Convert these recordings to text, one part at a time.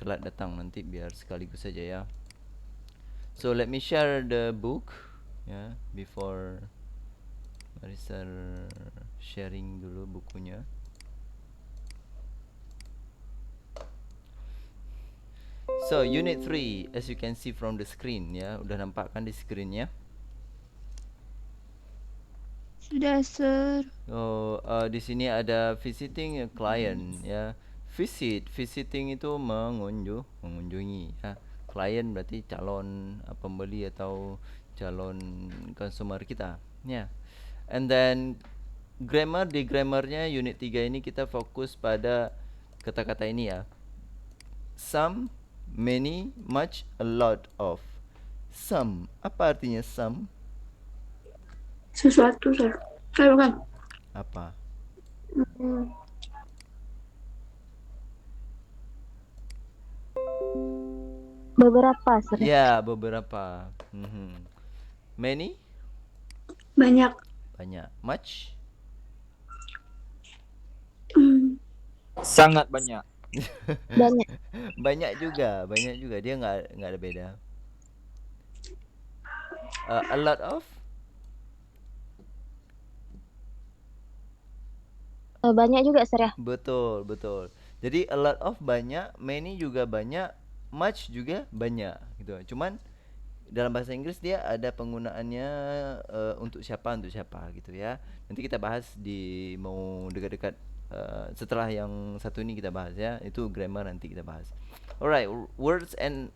telat datang nanti biar sekaligus saja ya. So let me share the book ya, before Marissa sharing dulu bukunya. So unit 3 as you can see from the screen ya, udah nampak kan di screennya? Sudah, Sir. Oh, di sini ada visiting a client ya. Visiting itu mengunjungi ya. Client berarti calon pembeli atau calon consumer kita ya. And then grammar, di grammarnya unit 3 ini kita fokus pada kata-kata ini ya. Some, many, much, a lot of. Some, apa artinya some? Sesuatu, Sir. Bukan. Apa? Beberapa, Sir. Ya, beberapa. Many? Banyak. Banyak. Much? Sangat banyak. Banyak. Banyak juga. Dia nggak ada beda. A lot of? Banyak juga, Sir ya. Betul. Jadi a lot of banyak, many juga banyak, much juga banyak gitu. Cuman dalam bahasa Inggris dia ada penggunaannya untuk siapa gitu ya. Nanti kita bahas di mau dekat-dekat setelah yang satu ini kita bahas ya. Itu grammar nanti kita bahas. Alright, words and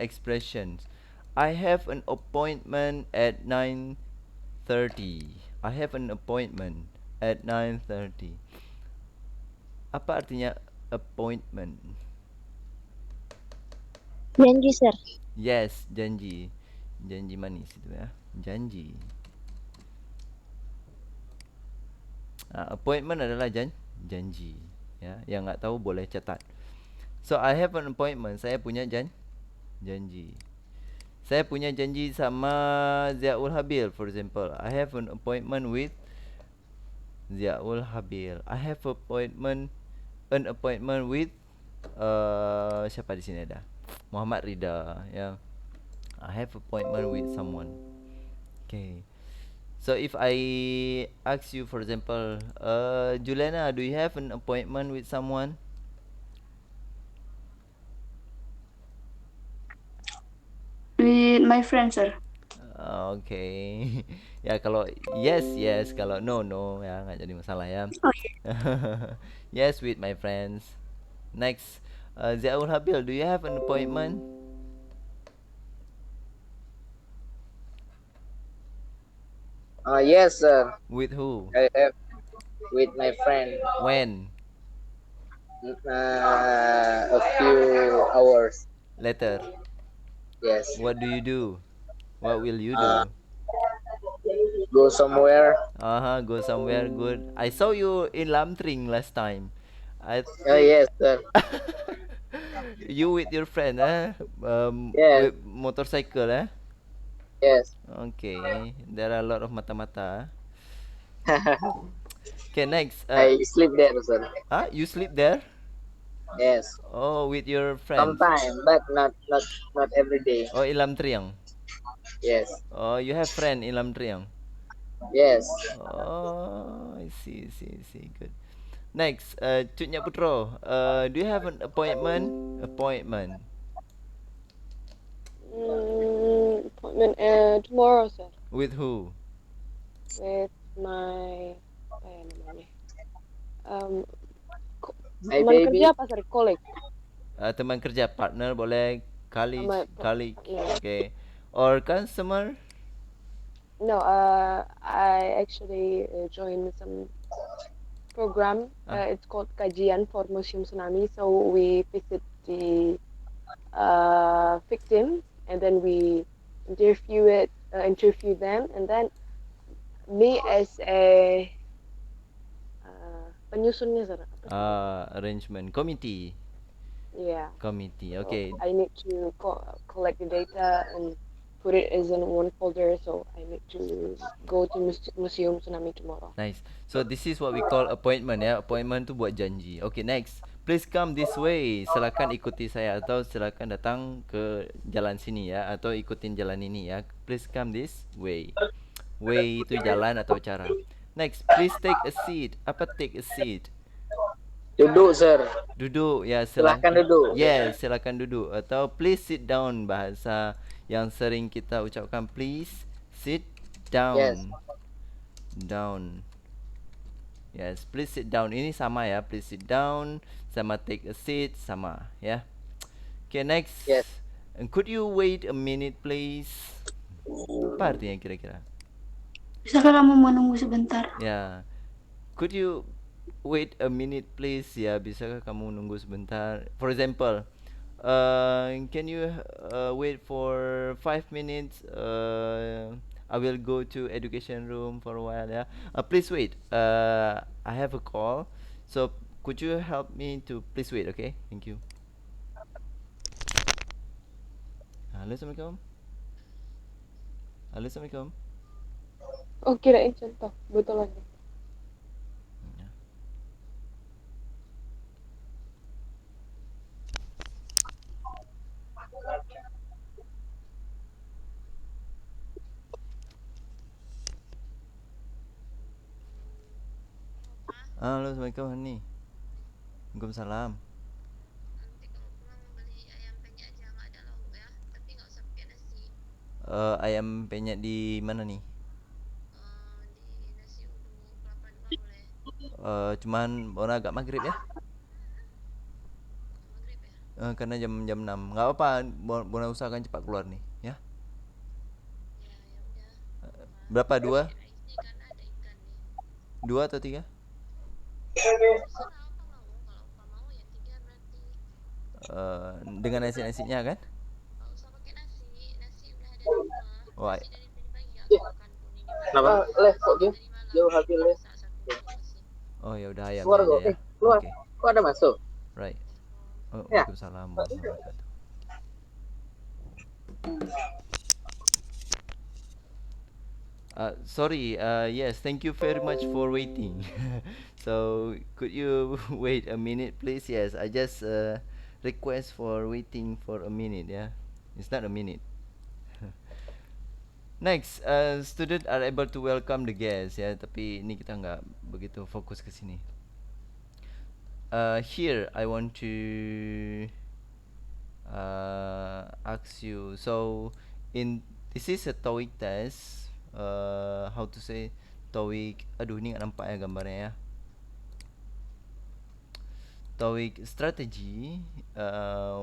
expressions. I have an appointment at 9:30. I have an appointment at 9:30. Apa artinya appointment? Janji, Sir. Yes, janji. Janji manis itu ya. Janji. Appointment adalah janji ya. Yang nggak tahu boleh catat. So I have an appointment. Saya punya janji. Saya punya janji sama Ziaul Habil, for example. I have an appointment with Ziaul Habil. I have an appointment with siapa di sini ada? Muhammad Rida ya. I have appointment with someone. Okay. So if I ask you, for example, Juliana, do you have an appointment with someone? With my friend, Sir. Okay. Ya kalau yes, kalau no ya, nggak jadi masalah ya. Oh yeah. Yes, with my friends. Next, Ziaul Habil, do you have an appointment? Yes, sir. With who? I have with my friend. When? A few hours. Later. Yes. What do you do? What will you Uh, do? Go somewhere. Go somewhere good. I saw you in Lamtring last time. I think Yes, sir. you with your friend, Yes. with motorcycle, Yes. Okay, there are a lot of mata-mata. Okay, next. I sleep there, sir. You sleep there? Yes. Oh, with your friends. Sometime, but not every day. Oh, in Lamtriang. Yes. Oh, you have friend in Lamtriang. Yes. Oh, I see. Good. Next, Cutnya Putro. Do you have an appointment? Appointment. Appointment tomorrow, sir. With who? With my apa ya namanya? My Teman baby. kerja apa, sir? Colleague. Teman kerja, partner boleh, colleague. Yeah. Okay. Or customer? No, I actually joined some program. It's called Kajian for Museum Tsunami. So we visit the victims, and then we interview them, and then me as a penyusunnya, sir. Arrangement committee. Yeah. Committee. So Okay. I need to collect the data and put it as in one folder. So I need to go to Museum Tsunami tomorrow. Nice. So this is what we call appointment ya. Appointment tu buat janji. Okay, next. Please come this way. Silakan ikuti saya atau silakan datang ke jalan sini ya, atau ikutin jalan ini ya. Please come this way. Way itu jalan atau cara. Next, please take a seat. Apa take a seat? Duduk, sir. Duduk ya, Silakan duduk. Yes, silakan duduk. Atau please sit down, bahasa yang sering kita ucapkan. Please sit down. Yes. Down. Yes, please sit down. Ini sama ya. Please sit down sama take a seat sama ya. Okay, next. Yes. And could you wait a minute please? Apa artinya kira-kira? Bisakah kamu menunggu sebentar? Ya. Could you wait a minute please? Ya, bisakah kamu nunggu sebentar? For example, can you wait for 5 minutes? I will go to education room for a while ya. Please wait. I have a call. So could you help me to please wait, okay? Thank you. Halo, Assalamualaikum. Halo, Assalamualaikum. Oh, kirain contoh betulan. Ya. Halo, Assalamualaikum Hani. Waalaikumsalam. Ayam penyet di mana nih? Cuman orang agak maghrib ya. Karena jam 6. Nggak apa-apa, Bona usahakan cepat keluar nih ya. Berapa? 2? 2 atau 3? Dengan nasi-nasinya kan? Wah, Kenapa? Kok dia? Jauh habis les. oh ya udah ayam Keluar aja kok. ya. Keluar. Oke, Kok ada masuk? right. Oh, Ya. Waalaikumsalam warahmatullahi wabarakatuh. Sorry, yes, thank you very much for waiting. So, could you wait a minute, please? Yes, I just request for waiting for a minute, yeah. It's not a minute. Next, student are able to welcome the guests, ya. Tapi ini kita nggak begitu fokus ke sini. Here, I want to ask you. So, this is a TOEIC test. How to say TOEIC? Aduh, ini nggak nampak ya gambarnya ya. TOEIC strategy.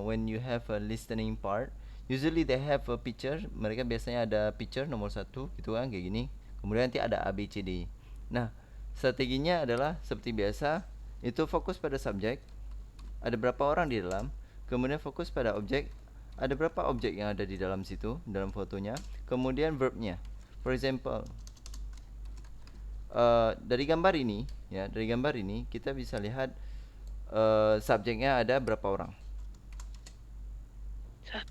When you have a listening part, usually they have a picture. Mereka biasanya ada picture nomor 1 gitu kan, kayak gini. Kemudian nanti ada A, B, C, D. Nah, strateginya adalah seperti biasa. Itu fokus pada subjek. Ada berapa orang di dalam. Kemudian fokus pada objek. Ada berapa objek yang ada di dalam situ, dalam fotonya. Kemudian verbnya. For example, dari gambar ini, ya, dari gambar ini kita bisa lihat subjeknya ada berapa orang.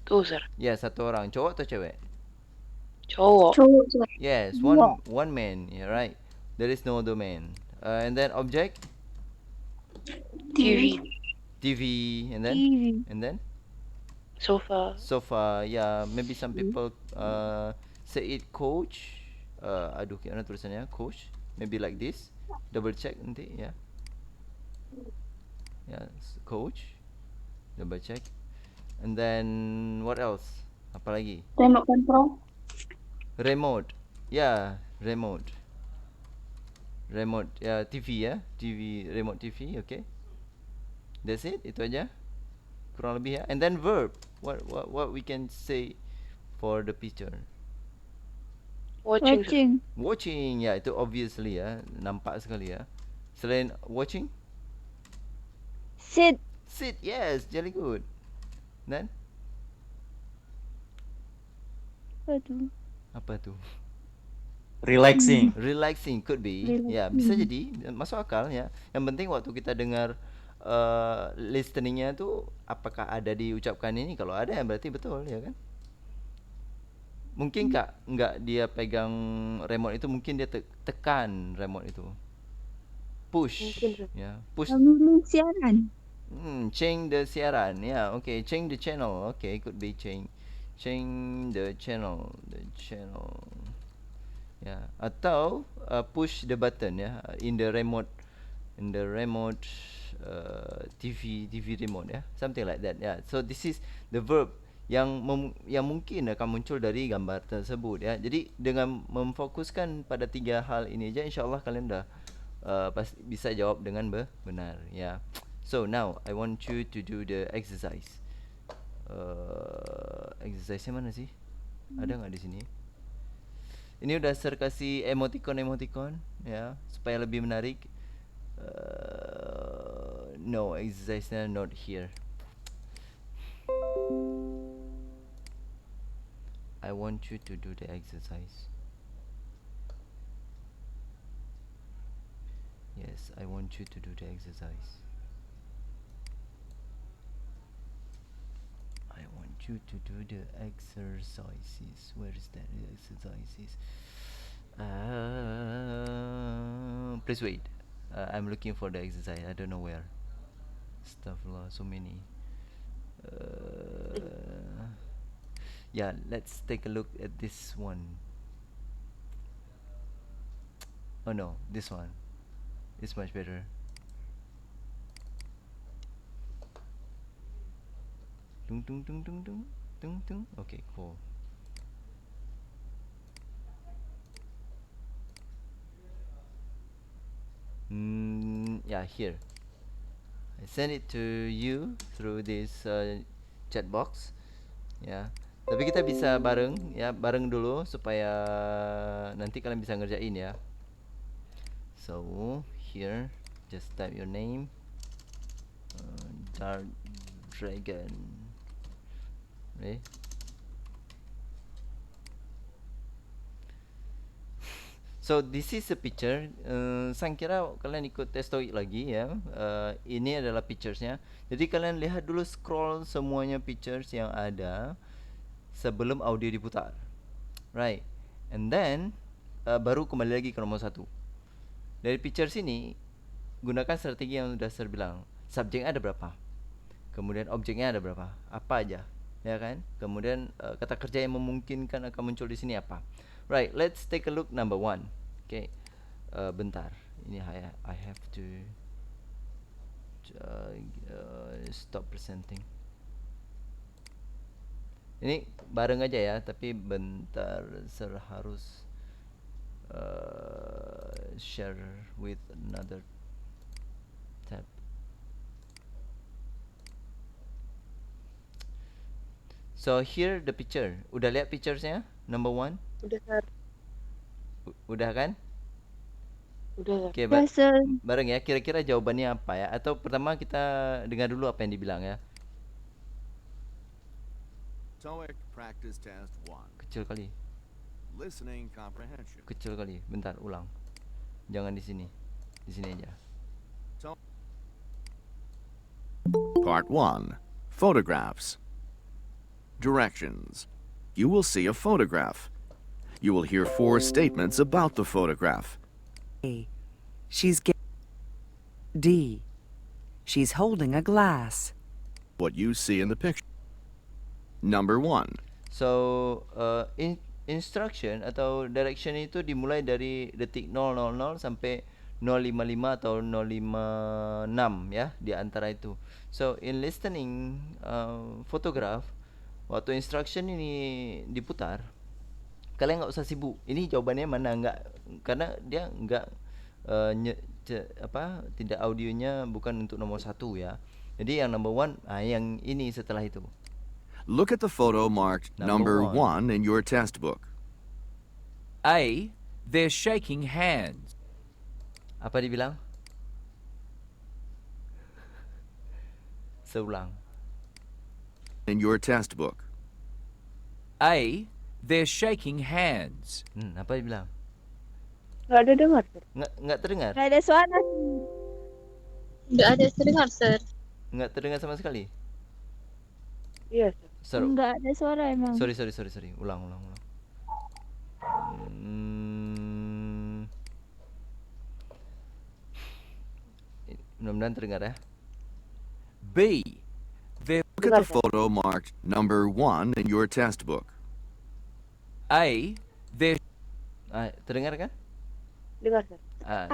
1, sir. Ya, 1 orang. Cowok atau cewek? Cowok. Cowok, sir. Yes, one man. Yeah, right. There is no other man. And then object, TV. TV, and then and then Sofa. sofa. Yeah, maybe some people say it coach. Aduh, gimana tulisannya? Coach. Maybe like this. Double check nanti ya. Yeah, coach. Double check. And then what else? Apa lagi? Remote control. Remote. Yeah, remote. Remote ya, TV ya. TV, remote TV, okay. That's it. Itu aja. Kurang lebih ya. And then verb. What we can say for the picture? Watching. sir. Watching, ya, itu obviously ya, nampak sekali ya. Selain watching, Sit. sit, yes, very good. Then apa tu? Relaxing. Relaxing could be. Ya, bisa jadi, masuk akal ya. Yang penting waktu kita dengar listeningnya tu apakah ada diucapkan ini. Kalau ada ya berarti betul ya kan. Mungkin enggak dia pegang remote itu, mungkin dia tekan remote itu. Push. Mungkin, sir. Ya, push. Sambil siaran. Change the siaran. Yeah, okay. Change the channel. Okay, could be change the channel. Yeah, atau push the button ya, in the remote TV remote ya, something like that ya. So this is the verb yang mungkin akan muncul dari gambar tersebut ya. Jadi dengan memfokuskan pada 3 hal ini aja, insyaallah kalian dah pasti bisa jawab dengan benar ya. So now I want you to do the exercise. Exercise mana sih? Ada nggak di sini? Ini udah Sir kasih emoticon ya, supaya lebih menarik. No, exercise-nya not here. I want you to do the exercise. Yes, I want you to do the exercise. I want you to do the exercises. Where is that exercises? Please wait. I'm looking for the exercise. I don't know where. Astaghfirullah, so many. Yeah, let's take a look at this one. Oh no, this one. It's much better. Dung dung dung dung dung dung dung. Okay, cool. Yeah, here. I send it to you through this chat box. Ya. Tapi kita bisa bareng ya, bareng dulu supaya nanti kalian bisa ngerjain ya. So, here just type your name. Dark Dragon. Okay. So this is a picture. Saya kira kalian ikut test TOEIC lagi ya. Ini adalah picturesnya. Jadi kalian lihat dulu, scroll semuanya pictures yang ada sebelum audio diputar. Right. And then baru kembali lagi ke nomor 1. Dari pictures ini gunakan strategi yang sudah saya bilang. Subjeknya ada berapa? Kemudian objeknya ada berapa? Apa aja? Ya kan? Kemudian kata kerja yang memungkinkan akan muncul di sini apa? Right, let's take a look number 1. Okay, bentar. Ini I have to stop presenting. Ini bareng aja ya, tapi bentar saya harus share with another tab. So here the picture. Udah lihat picturesnya? Number 1? Udah, Sir. Udah kan? Udah, Sir. Okay, Yes, sir. bareng ya. Kira-kira jawabannya apa ya? Atau pertama kita dengar dulu apa yang dibilang ya. TOEIC practice test 1. Kecil kali. Listening comprehension. Kecil kali. Bentar, ulang. Jangan di sini. Di sini aja. Part 1. Photographs. Directions. You will see a photograph. You will hear 4 statements about the photograph. A. She's D. She's holding a glass. What you see in the picture. Number 1. So, instruction atau direction itu dimulai dari detik 000 sampai 055 atau 056 ya, di antara itu. So, in listening photograph, waktu instruction ini diputar, kalian nggak usah sibuk. Ini jawabannya mana, enggak, karena dia enggak tidak, audionya bukan untuk nomor 1 ya. Jadi yang number 1, yang ini setelah itu. Look at the photo marked Number number 1 in your test book. A. They're shaking hands. Apa dibilang? Seulang. In your test book. A. They're shaking hands. Apa dibilang? Nggak ada dengar, Sir. Nggak terdengar? Nggak ada suara. Nggak ada terdengar, sir. Nggak terdengar sama sekali? Iya, Sir. Nggak ada suara emang. Sorry. Ulang. Mudah-mudahan terdengar ya. B. They're Look at the photo marked number 1 in your test book. A. They're Terdengar kan? Dengar, sir.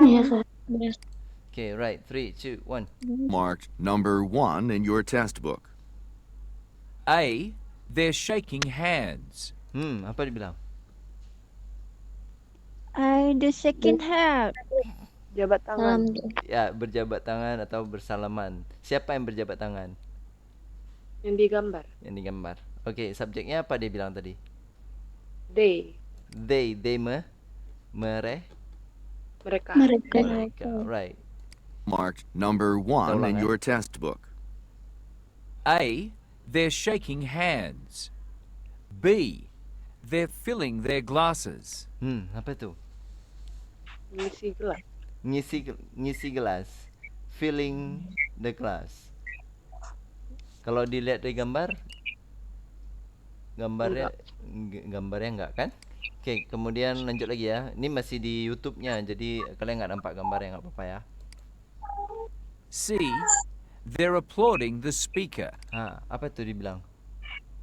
Iya, sir. Okay, right. 3, 2, 1. Marked number 1 in your test book. A. They're shaking hands. Apa dia bilang? The second hand. Jabat tangan. Ya, berjabat tangan atau bersalaman. Siapa yang berjabat tangan? Yang digambar. Yang digambar. Okay, subjeknya apa dia bilang tadi? They. They Mereka. mereka. Right. Marked number 1 in Ulang, your test book. A. They're shaking hands. B. They're filling their glasses. Apa tu? Mengisi gelas. Ngisi gelas. Filling the glass. Kalau dilihat dari gambarnya enggak kan? Okay, kemudian lanjut lagi ya. Ini masih di YouTube-nya, jadi kalian nggak nampak gambarnya, nggak apa-apa ya. C. They're applauding the speaker. Apa tu dibilang?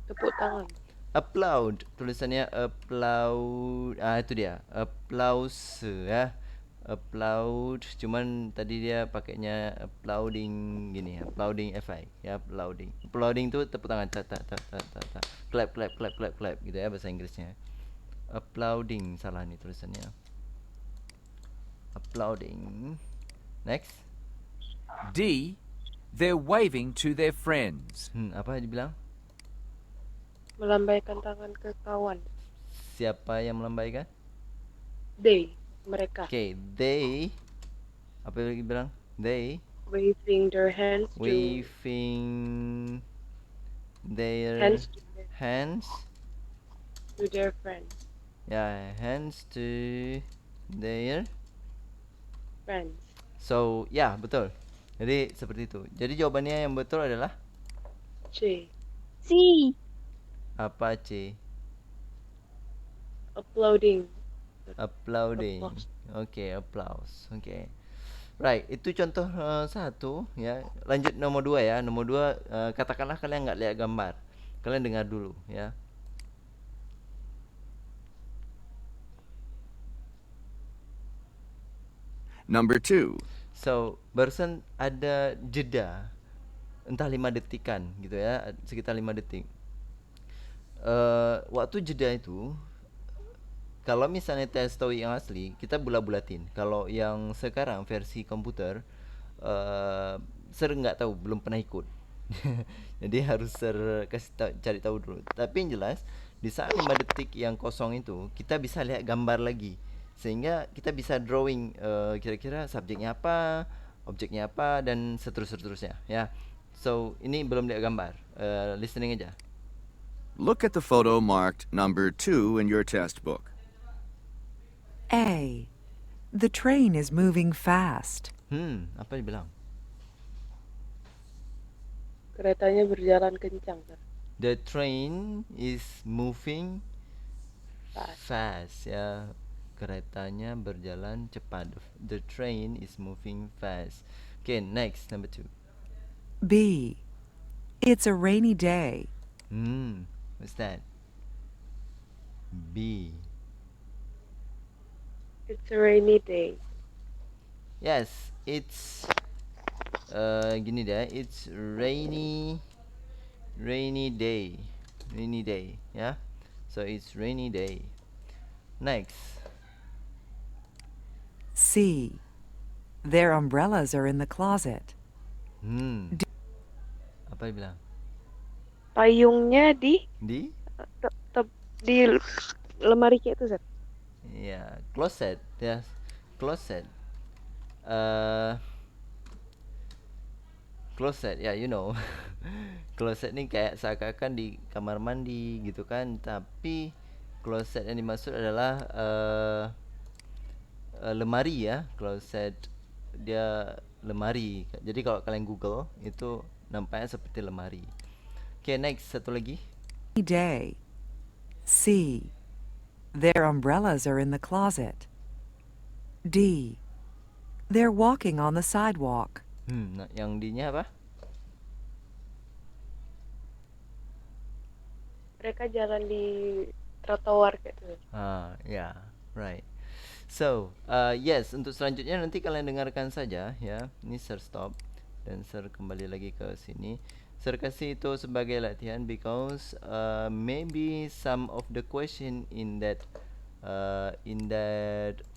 Tepuk tangan. Applaud. Tulisannya applaud. Itu dia. Applause ya. Applaud. Cuman tadi dia pakainya applauding gini, applauding FI ya, applauding. Applauding tu tepuk tangan. Clap gitu ya bahasa Inggrisnya. Applauding, salah nih tulisannya. Applauding. Next. D. They're waving to their friends. Apa dibilang? Melambaikan tangan ke kawan. Siapa yang melambaikan? They. Mereka. Okay, they. Apa lagi bilang? They Waving their hands waving their hands to their friends. ya, hands to their Friends. so ya, betul. Jadi seperti itu. Jadi jawabannya yang betul adalah C. C. apa? C. Applauding. Applauding. Applause. Okay, applause. Okay. Right, itu contoh satu ya. Lanjut nomor 2 ya. Nomor 2, katakanlah kalian nggak lihat gambar. Kalian dengar dulu ya. Number 2. So, barusan ada jeda entah 5 detikan gitu ya, sekitar 5 detik. Waktu jeda itu, kalau misalnya tes TOEIC yang asli, kita bulat-bulatin. Kalau yang sekarang versi komputer, nggak tahu, belum pernah ikut. Jadi harus cari tahu dulu. Tapi yang jelas, di saat 5 detik yang kosong itu, kita bisa lihat gambar lagi. Sehingga kita bisa drawing kira-kira subjeknya apa, objeknya apa, dan seterusnya ya. So, ini belum lihat gambar. Listening aja. Look at the photo marked number 2 in your test book. A. The train is moving fast. Apa dibilang? Keretanya berjalan kencang, sir. The train is moving fast ya. Keretanya berjalan cepat. The train is moving fast. Okay, next, number 2. B. It's a rainy day. What's that? B. It's a rainy day. Yes, it's gini deh. It's rainy day. Rainy day, ya. So it's rainy day. Next. C. Their umbrellas are in the closet. Apa dia bilang? Payungnya di Di? di lemari kayak itu, sir. Ya, closet. Ya, closet. Closet, ya, you know. Closet ni kayak seakan-akan di kamar mandi gitu kan. Tapi closet yang dimaksud adalah lemari ya. Closet dia lemari. Jadi kalau kalian Google itu nampaknya seperti lemari. Okay, next, satu lagi. Day. C. Their umbrellas are in the closet. D. They're walking on the sidewalk. Yang D-nya apa? mereka jalan di trotoar kayak gitu. Yeah, right. So, yes, untuk selanjutnya nanti kalian dengarkan saja ya. Ini Sir stop dan Sir kembali lagi ke sini. Sir kasih itu sebagai latihan because maybe some of the question in that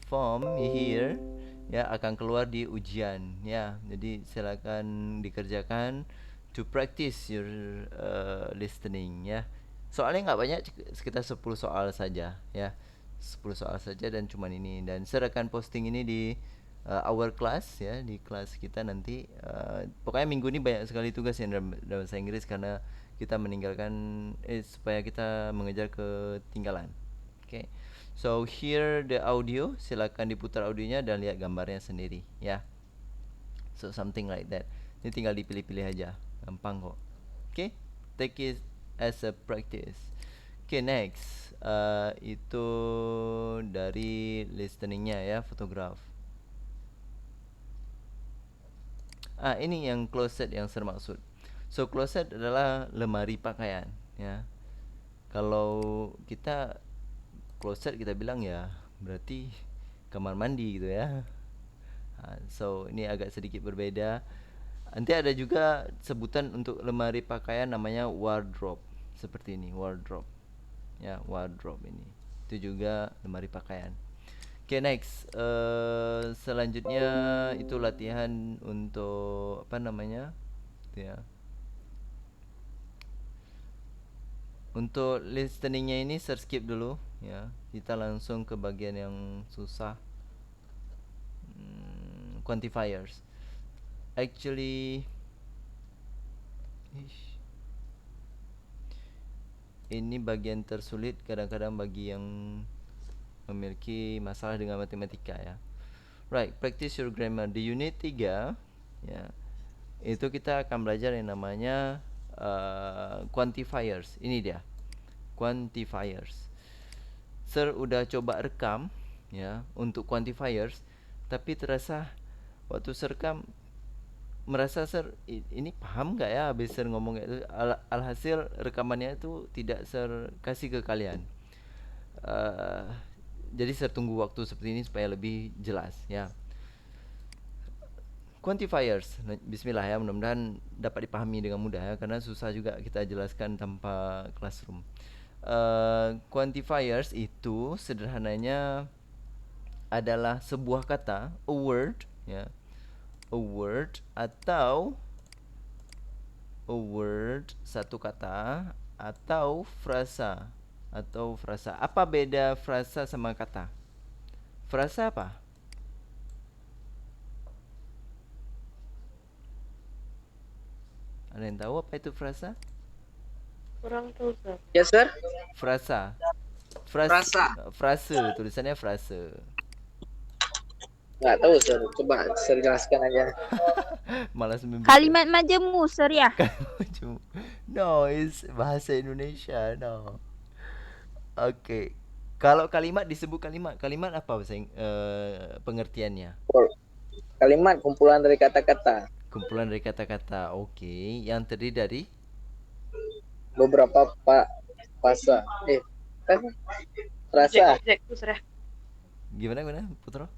form here ya akan keluar di ujian ya. Jadi silakan dikerjakan to practice your listening ya. Soalnya nggak banyak, sekitar 10 soal saja ya. 10 soal saja dan cuman ini, dan saya akan posting ini di our class ya, di kelas kita nanti. Pokoknya minggu ini banyak sekali tugas yang dalam bahasa Inggris karena kita meninggalkan supaya kita mengejar ketinggalan. Okay. So here the audio, silakan diputar audionya dan lihat gambarnya sendiri ya. So something like that. Ini tinggal dipilih-pilih aja, gampang kok. Okay, take it as a practice. Okay, next itu dari listeningnya ya, photograph. Ini yang closet yang saya maksud. So closet adalah lemari pakaian ya. Kalau kita closet kita bilang ya berarti kamar mandi gitu ya. So ini agak sedikit berbeda. Nanti ada juga sebutan untuk lemari pakaian namanya wardrobe. Seperti ini, wardrobe. Ya, wardrobe ini. Itu juga lemari pakaian. Okay, next. Selanjutnya itu latihan untuk apa namanya? Ya. Untuk listeningnya ini saya skip dulu ya. Kita langsung ke bagian yang susah. Quantifiers. Actually ini bagian tersulit kadang-kadang bagi yang memiliki masalah dengan matematika ya. Right, practice your grammar di unit 3 ya. Itu kita akan belajar yang namanya quantifiers. Ini dia. Quantifiers. Sir udah coba rekam ya untuk quantifiers, tapi terasa waktu Sir rekam merasa Sir ini paham nggak ya habis Sir ngomong kayak itu. Alhasil rekamannya itu tidak Sir kasih ke kalian. Jadi Sir tunggu waktu seperti ini supaya lebih jelas ya. Quantifiers, bismillah ya, mudah-mudahan dapat dipahami dengan mudah ya, karena susah juga kita jelaskan tanpa classroom. Quantifiers itu sederhananya adalah sebuah kata, a word ya, a word atau a word, satu kata, atau frasa. Apa beda frasa sama kata? Frasa apa? Ada yang tahu apa itu frasa? Kurang tahu, Sir. Yes, sir. Frasa. Frase, tulisannya frase. Nggak tahu, sir. Coba sir jelaskan aja. Malas membaca. Kalimat majemuk, Sir ya? No, it's bahasa Indonesia. No. Okay. Kalau kalimat disebut kalimat apa bahasa pengertiannya? Kalimat kumpulan dari kata-kata. Kumpulan dari kata-kata. Okay. Yang terdiri dari Beberapa frasa. Frasa. Objek itu, Sir. Gimana Putra?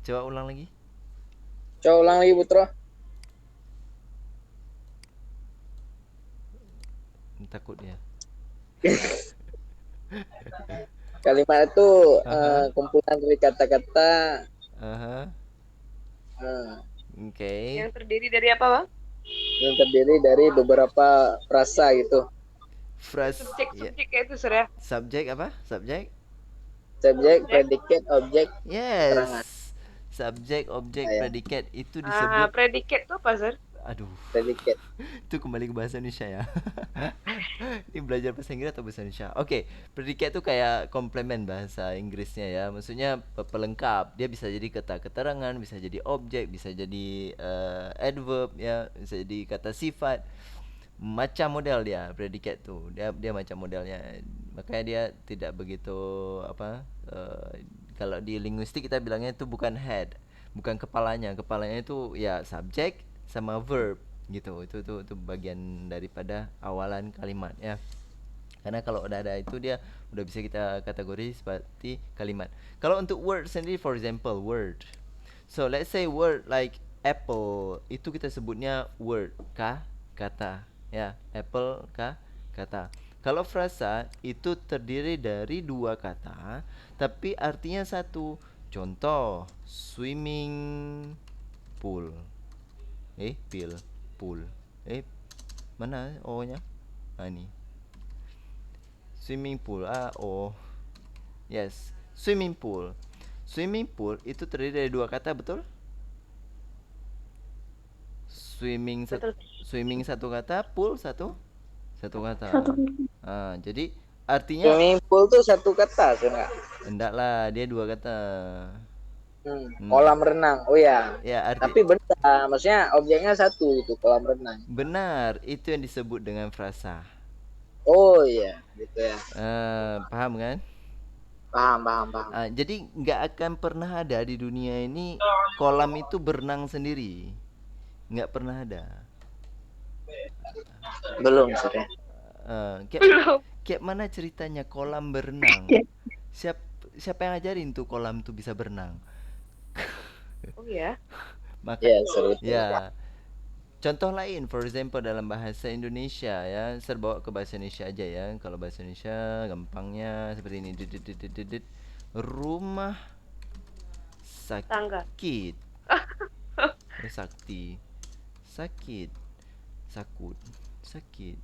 Coba ulang lagi. Putra. Takut ya. Kalimat itu kumpulan dari kata-kata. Okay. Yang terdiri dari apa, Bang? Yang terdiri dari beberapa frasa gitu. Subjek kayak itu, Sir ya. Subjek apa? Subjek, predikat, objek. Yes. Keterangan. Subjek, objek, Ya. predikat itu disebut. Predikat itu apa, Sir? Aduh. Predikat. Itu kembali ke bahasa Indonesia ya. Ini belajar bahasa Inggris atau bahasa Indonesia? Oke, predikat itu kayak komplement bahasa Inggrisnya ya. Maksudnya pelengkap. Dia bisa jadi kata keterangan, bisa jadi objek, bisa jadi adverb ya, bisa jadi kata sifat. Macam model dia predikat tu. Dia macam modelnya. Makanya dia tidak begitu kalau di linguistik kita bilangnya itu bukan head, bukan kepalanya. Kepalanya itu ya subjek, sama verb gitu. Itu bagian daripada awalan kalimat ya. Karena kalau udah ada itu dia udah bisa kita kategori seperti kalimat. Kalau untuk word sendiri, for example word. So let's say word like apple, itu kita sebutnya word kata ya. Apple kata. Kalau frasa itu terdiri dari dua kata tapi artinya satu. Contoh swimming pool. Pool. Mana O-nya? Ni. Swimming pool. Yes, swimming pool. Swimming pool itu terdiri dari dua kata, betul? Betul. Swimming satu kata, pool satu kata. Satu. Jadi artinya Swimming pool tuh satu kata, enggak? endaklah dia dua kata. Kolam renang. Oh ya. Ya, Tapi benar, maksudnya objeknya satu itu kolam renang. benar, itu yang disebut dengan frasa. Oh iya, gitu ya. Paham kan? Paham. Jadi nggak akan pernah ada di dunia ini kolam itu berenang sendiri. Nggak pernah ada. Belum sudah. Kayak mana ceritanya kolam berenang? Siapa yang ajarin tuh kolam tuh bisa berenang? Oh ya. Maka Ya, seru. ya. Contoh lain, for example dalam bahasa Indonesia ya, saya bawa ke bahasa Indonesia aja ya. Kalau bahasa Indonesia gampangnya seperti ini. Rumah Tangga. sakit. Sakti. Sakit. Sakut. Sakit.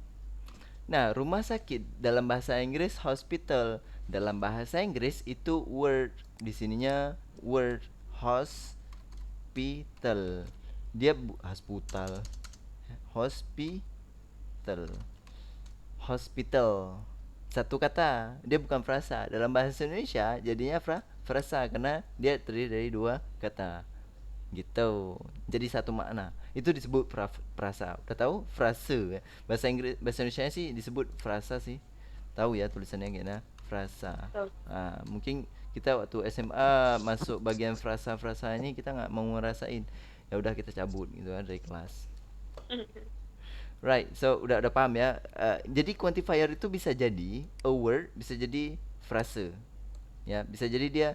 Nah, rumah sakit dalam bahasa Inggris hospital. Dalam bahasa Inggris itu word di sininya word hospital. Dia hospital. Satu kata. Dia bukan frasa. Dalam bahasa Indonesia jadinya frasa karena dia terdiri dari dua kata. Gitu. Jadi satu makna. Itu disebut frasa. Udah tahu? Frase. Bahasa Indonesia sih disebut frasa sih. Tahu ya tulisannya gimana? Frasa. Mungkin kita waktu SMA masuk bagian frasa-frasa ini kita nggak mau ngerasain. Ya udah kita cabut gitu kan dari kelas. Right, so udah paham ya. Jadi quantifier itu bisa jadi a word, bisa jadi frase. Ya, bisa jadi dia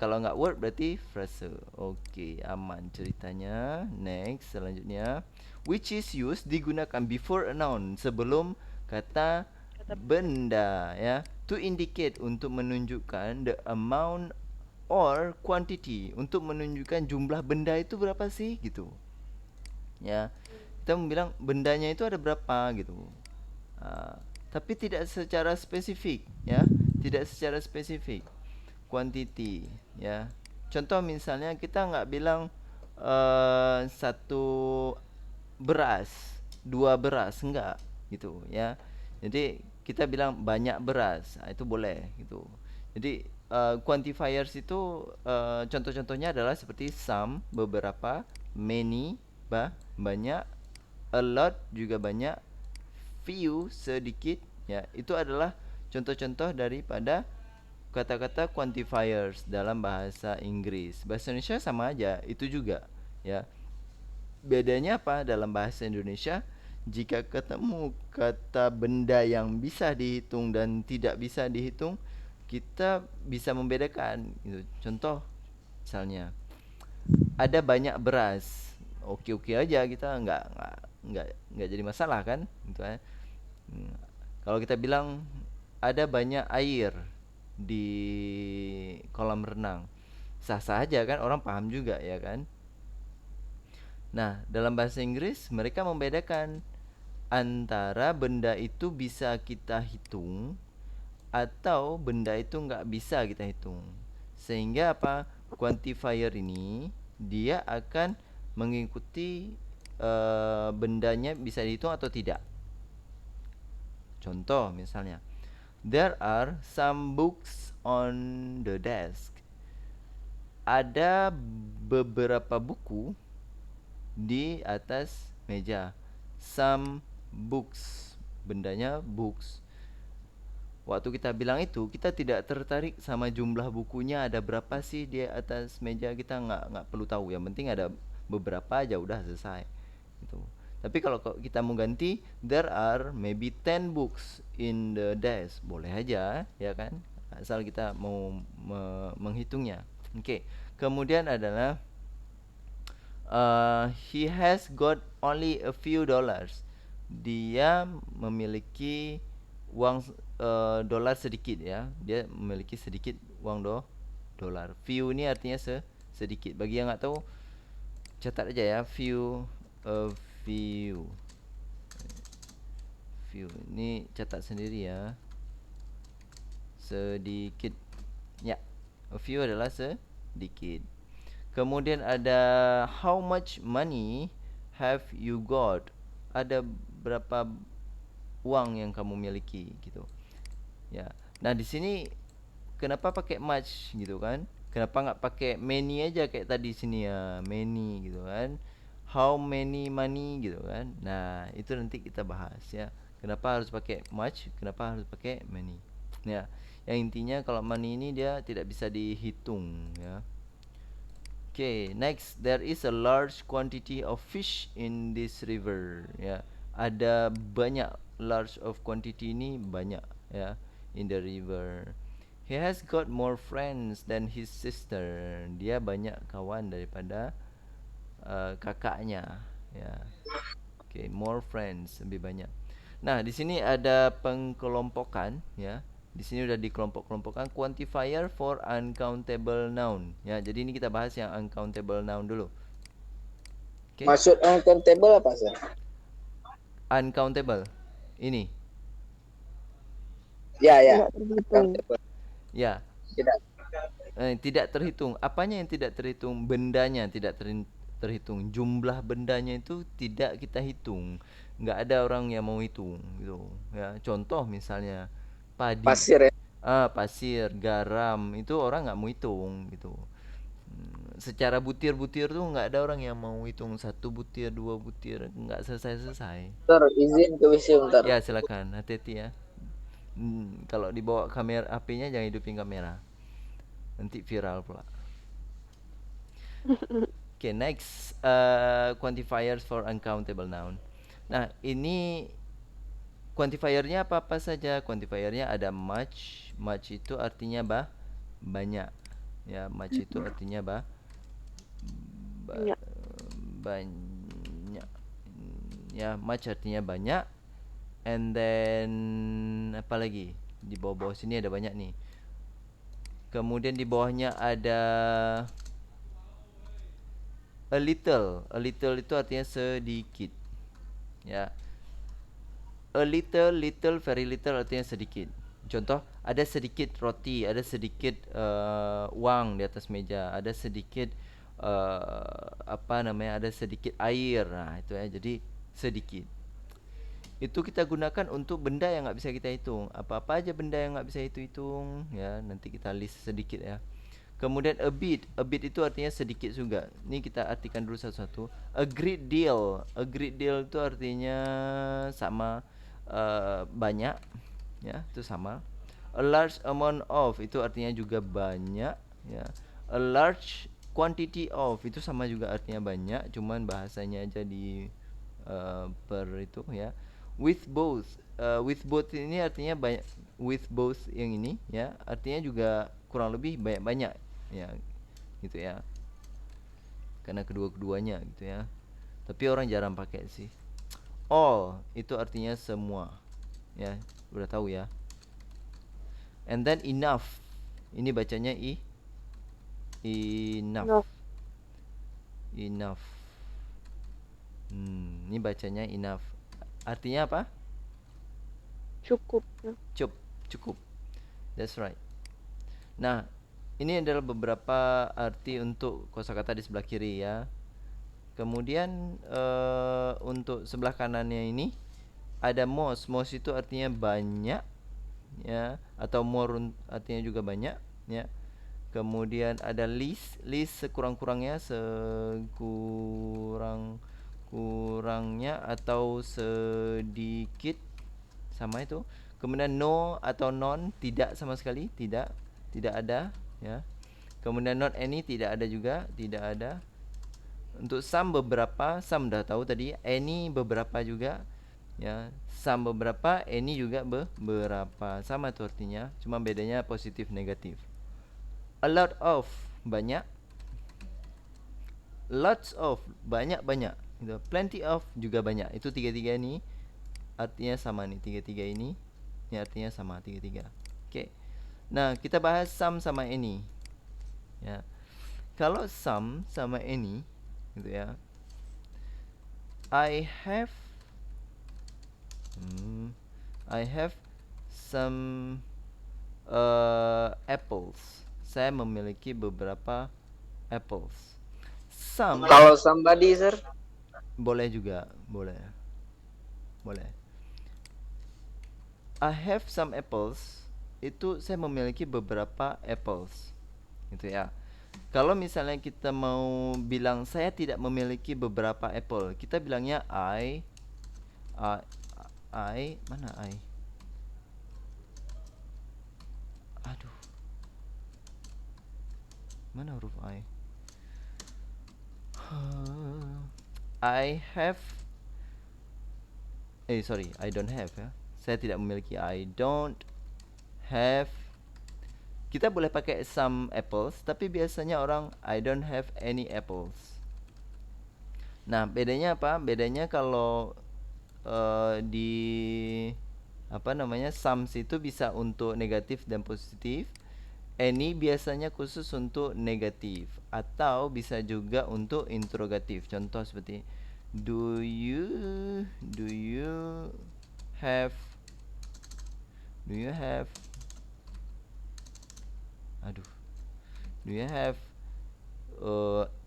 kalau nggak word berarti frase. Oke, aman ceritanya. Next, selanjutnya, which is used digunakan before a noun, sebelum kata benda ya, to indicate, untuk menunjukkan the amount or quantity, untuk menunjukkan jumlah benda itu berapa sih gitu. Ya. Kita bilang bendanya itu ada berapa gitu. Tapi tidak secara spesifik ya, tidak secara spesifik. Quantity ya. Contoh misalnya kita nggak bilang satu beras, dua beras, enggak gitu ya. Jadi kita bilang banyak beras, itu boleh gitu. Jadi quantifiers itu contoh-contohnya adalah seperti some, beberapa, many, banyak, a lot juga banyak, few sedikit ya. Itu adalah contoh-contoh daripada kata-kata quantifiers dalam bahasa Inggris. Bahasa Indonesia sama aja, itu juga ya. Bedanya apa? Dalam bahasa Indonesia, jika ketemu kata benda yang bisa dihitung dan tidak bisa dihitung, kita bisa membedakan gitu. Contoh misalnya ada banyak beras, oke aja, kita nggak jadi masalah kan gitu kan. Kalau kita bilang ada banyak air di kolam renang, sah-sah aja kan, orang paham juga ya kan. Nah, dalam bahasa Inggris mereka membedakan antara benda itu bisa kita hitung atau benda itu nggak bisa kita hitung. Sehingga apa? Quantifier ini dia akan mengikuti bendanya bisa dihitung atau tidak. Contoh misalnya, there are some books on the desk. Ada beberapa buku di atas meja. Some books, bendanya books. waktu kita bilang itu, kita tidak tertarik sama jumlah bukunya ada berapa sih di atas meja. Kita nggak perlu tahu, yang penting ada beberapa aja udah selesai gitu. Tapi kalau kita mau ganti, there are maybe 10 books in the desk, boleh aja ya kan, asal kita mau menghitungnya. Oke. Kemudian adalah he has got only a few dollars. Dia memiliki uang dolar sedikit ya. Dia memiliki sedikit uang dolar. Few ni artinya sedikit. Bagi yang nggak tahu, catat aja ya. Few, a few. Few. Ni catat sendiri ya. Sedikit. Ya. A few adalah sedikit. Kemudian ada how much money have you got? Ada berapa uang yang kamu miliki gitu. Ya. Nah, di sini kenapa pakai much gitu kan? Kenapa nggak pakai many aja kayak tadi sini ya, many gitu kan? How many money gitu kan? Nah, itu nanti kita bahas ya. Kenapa harus pakai much? Kenapa harus pakai many? Ya. Yang intinya kalau money ini dia tidak bisa dihitung ya. Okay, next, there is a large quantity of fish in this river. Ya, ada banyak, large of quantity ini banyak ya, in the river. He has got more friends than his sister. Dia banyak kawan daripada kakaknya. Ya, okay, more friends, lebih banyak. Nah, di sini ada pengkelompokan ya. Di sini udah dikelompok-kelompokkan quantifier for uncountable noun. Ya, jadi ini kita bahas yang uncountable noun dulu. Okay. Maksud uncountable apa sih? Uncountable. Ini. Ya, ya. Tidak terhitung. Countable. Ya. Tidak. Tidak terhitung. Apanya yang tidak terhitung? Bendanya tidak terhitung. Jumlah bendanya itu tidak kita hitung. Nggak ada orang yang mau hitung gitu. Ya, contoh misalnya padi, Pasir ya. Pasir, garam, itu orang nggak mau hitung gitu. Secara butir-butir tuh nggak ada orang yang mau hitung 1 butir, 2 butir, nggak selesai-selesai. Bentar, izin ke WC bentar. Ya silakan, hati-hati ya. Kalau dibawa kamera HP-nya jangan hidupin kamera, nanti viral pula. Okay, next, quantifiers for uncountable noun. Nah, ini quantifiernya apa-apa saja. Quantifiernya ada much. Much itu artinya banyak. Ya, much itu artinya banyak. Ya, much artinya banyak. And then apa lagi? Di bawah-bawah sini ada banyak nih. Kemudian di bawahnya ada a little. A little itu artinya sedikit. Ya. A little, little, very little artinya sedikit. Contoh, ada sedikit roti, ada sedikit uang di atas meja, ada sedikit ada sedikit air. Nah, itu ya, jadi sedikit. Itu kita gunakan untuk benda yang nggak bisa kita hitung. Apa-apa aja benda yang nggak bisa hitung ya, nanti kita list sedikit ya. Kemudian a bit itu artinya sedikit juga. Ini kita artikan dulu satu-satu. A great deal itu artinya sama, banyak ya, itu sama. A large amount of itu artinya juga banyak ya. A large quantity of itu sama juga artinya banyak, cuman bahasanya aja di per itu ya. With both ini artinya banyak. With both yang ini ya, artinya juga kurang lebih banyak-banyak ya, gitu ya, karena kedua-keduanya gitu ya. Tapi orang jarang pakai sih. All itu artinya semua ya, udah tahu ya. And then enough, ini bacanya enough. Ini bacanya enough. Artinya apa? Cukup. Cukup. That's right. Nah, ini adalah beberapa arti untuk kosakata di sebelah kiri ya. Kemudian untuk sebelah kanannya ini ada most. Most itu artinya banyak ya, atau more artinya juga banyak ya. Kemudian ada least sekurang-kurangnya, sekurang-kurangnya atau sedikit, sama itu. Kemudian no atau non, tidak sama sekali, tidak ada, ya. Kemudian not any, tidak ada juga, tidak ada. Untuk some beberapa, some dah tahu tadi, any beberapa juga, ya. Some beberapa, any juga beberapa. Sama tu artinya, cuma bedanya positif negatif. A lot of, banyak. Lots of, banyak-banyak gitu. Plenty of juga banyak. Itu tiga-tiga ni artinya sama ni. Tiga-tiga ini artinya sama, tiga-tiga. Okay. Nah, kita bahas some sama any, ya. Kalau some sama any gitu ya, I have some apples. Saya memiliki beberapa apples. Some Kalau somebody, sir. boleh juga, boleh. I have some apples, itu saya memiliki beberapa apples, gitu ya. Kalau misalnya kita mau bilang saya tidak memiliki beberapa apple, kita bilangnya mana I? Aduh, mana huruf I? I have, sorry, I don't have, ya. Saya tidak memiliki, I don't have. Kita boleh pakai some apples, tapi biasanya orang I don't have any apples. Nah, bedanya apa? Bedanya kalau di apa namanya, sums itu bisa untuk negatif dan positif. Any biasanya khusus untuk negatif, atau bisa juga untuk interrogatif. Contoh seperti do you have do you have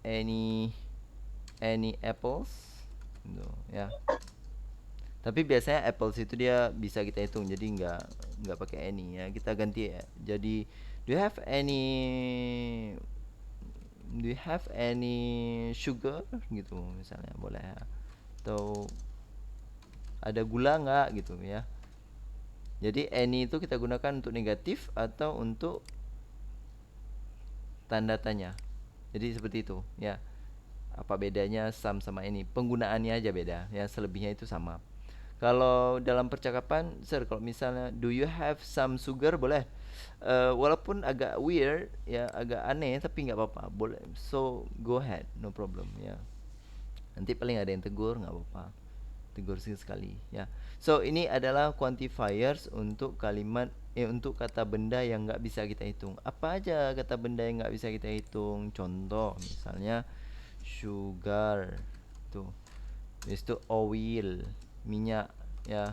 any apples? No, ya. Tapi biasanya apples itu dia bisa kita hitung, jadi enggak pakai any, ya. Kita ganti ya. Jadi do you have any sugar gitu misalnya, boleh ya. Atau ada gula enggak gitu, ya. Jadi any itu kita gunakan untuk negatif atau untuk tanda tanya. Jadi seperti itu, ya. Apa bedanya some sama any? Penggunaannya aja beda, ya. Selebihnya itu sama. Kalau dalam percakapan, sir, kalau misalnya do you have some sugar, boleh. Walaupun agak weird, ya, agak aneh, tapi nggak apa-apa, boleh. So go ahead, no problem, ya. Nanti paling ada yang tegur, nggak apa-apa, tegur sekali, ya. So ini adalah quantifiers untuk kalimat untuk kata benda yang nggak bisa kita hitung. Apa aja kata benda yang nggak bisa kita hitung? Contoh misalnya sugar, tuh. Habis itu oil, minyak, ya.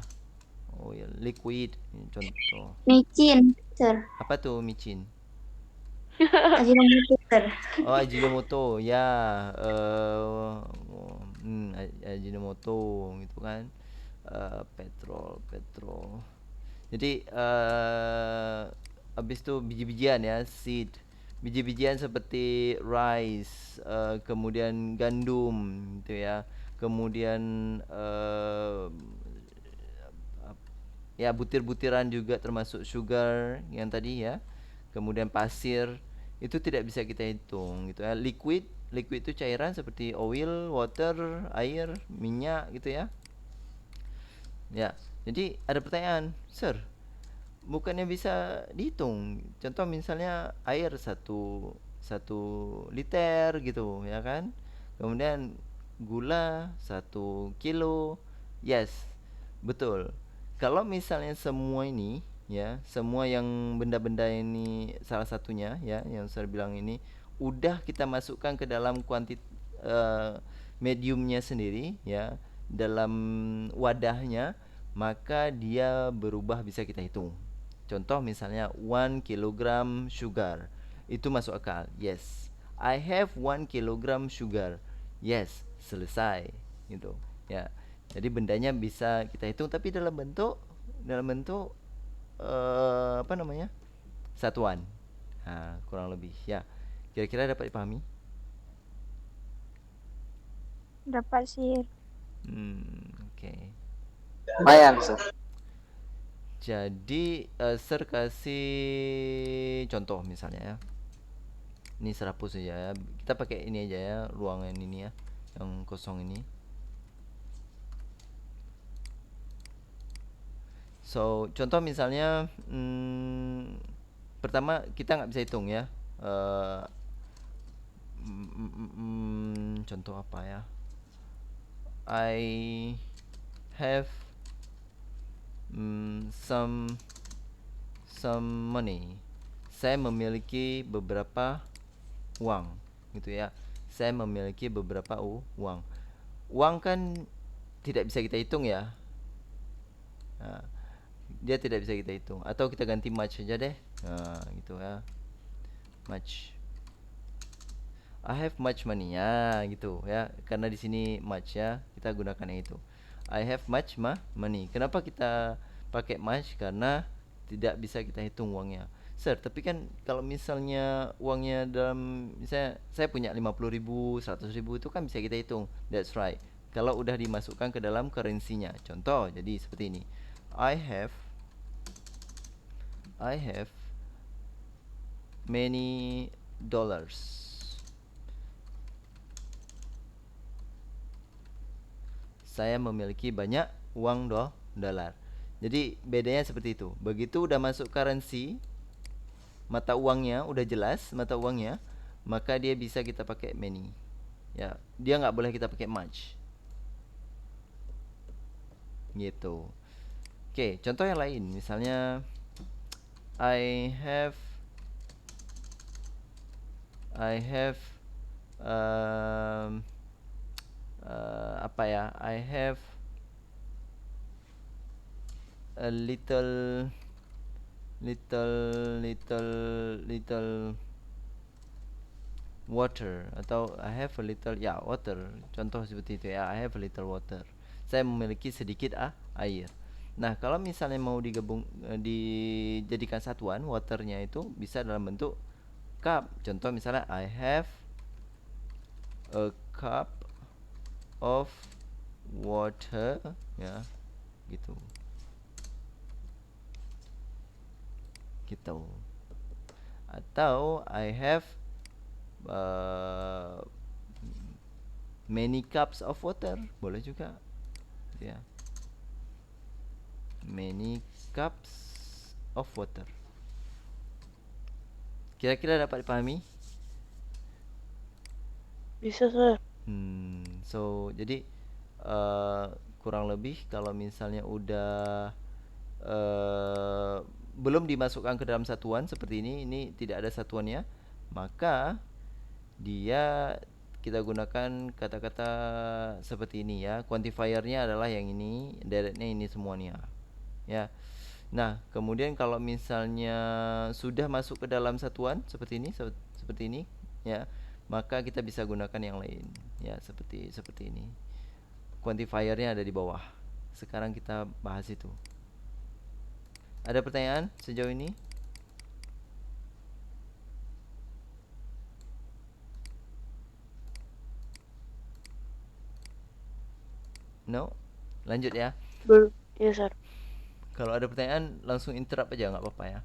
Oil, liquid, contoh. Micin, sir. Apa tuh micin? Ajinomoto, sir. Oh, Ajinomoto, ya. Ajinomoto gitu kan. Petrol. Jadi habis itu biji-bijian, ya, seed. Biji-bijian seperti rice, kemudian gandum gitu, ya. Kemudian ya, butir-butiran juga termasuk sugar yang tadi, ya. Kemudian pasir itu tidak bisa kita hitung gitu, ya. Liquid itu cairan seperti oil, water, air, minyak gitu, ya. Ya. Jadi ada pertanyaan, sir, bukannya bisa dihitung? Contoh misalnya air 1 liter gitu, ya kan. Kemudian gula 1 kilo. Yes, betul. Kalau misalnya semua ini, ya, semua yang benda-benda ini salah satunya, ya, yang saya bilang ini udah kita masukkan ke dalam mediumnya sendiri, ya, dalam wadahnya, maka dia berubah, bisa kita hitung. Contoh misalnya 1 kilogram sugar, itu masuk akal. Yes, I have 1 kilogram sugar. Yes, selesai gitu, ya. Jadi bendanya bisa kita hitung, tapi dalam bentuk apa namanya, satuan. Kurang lebih, ya. Kira-kira dapat dipahami? Dapat sih. Okay. Lumayan, sir. Jadi Sir kasih contoh misalnya ya. Ini serapus saja ya. Kita pakai ini aja ya, ruangan ini ya, yang kosong ini. So contoh misalnya pertama kita nggak bisa hitung ya. Contoh apa ya? I have some money. Saya memiliki beberapa uang, gitu ya. Saya memiliki beberapa uang. Uang kan tidak bisa kita hitung ya. Dia tidak bisa kita hitung. Atau kita ganti much aja deh. Gitu ya. Much. I have much money ya, gitu ya. Karena di sini much ya, kita gunakan yang itu. I have much money. Kenapa kita pakai much? Karena tidak bisa kita hitung uangnya. Sir, tapi kan kalau misalnya uangnya dalam, misalnya saya punya 50.000, 100.000 itu kan bisa kita hitung. That's right. Kalau udah dimasukkan ke dalam currency-nya. Contoh, jadi seperti ini. I have many dollars. Saya memiliki banyak uang dolar. Jadi bedanya seperti itu. Begitu udah masuk currency, mata uangnya udah jelas mata uangnya, maka dia bisa kita pakai many. Ya, dia nggak boleh kita pakai much. Gitu. Oke, contoh yang lain, misalnya I have apa ya? I have a little water, atau I have a little water. Contoh seperti itu ya. I have a little water. Saya memiliki sedikit air. Nah, kalau misalnya mau digabung dijadikan satuan, waternya itu bisa dalam bentuk cup. Contoh misalnya I have a cup of water ya, gitu. Atau I have many cups of water, boleh juga ya. Many cups of water. Kira-kira dapat dipahami? Bisa, Sir. So jadi kurang lebih kalau misalnya udah belum dimasukkan ke dalam satuan seperti ini tidak ada satuannya, maka dia kita gunakan kata-kata seperti ini ya. Quantifiernya adalah yang ini, directnya ini semuanya ya. Nah, kemudian kalau misalnya sudah masuk ke dalam satuan seperti ini ya, maka kita bisa gunakan yang lain ya, seperti ini. Quantifiernya ada di bawah. Sekarang kita bahas itu. Ada pertanyaan sejauh ini? No? Lanjut ya. Iya, Sir. Kalau ada pertanyaan langsung interrupt aja, nggak apa-apa ya.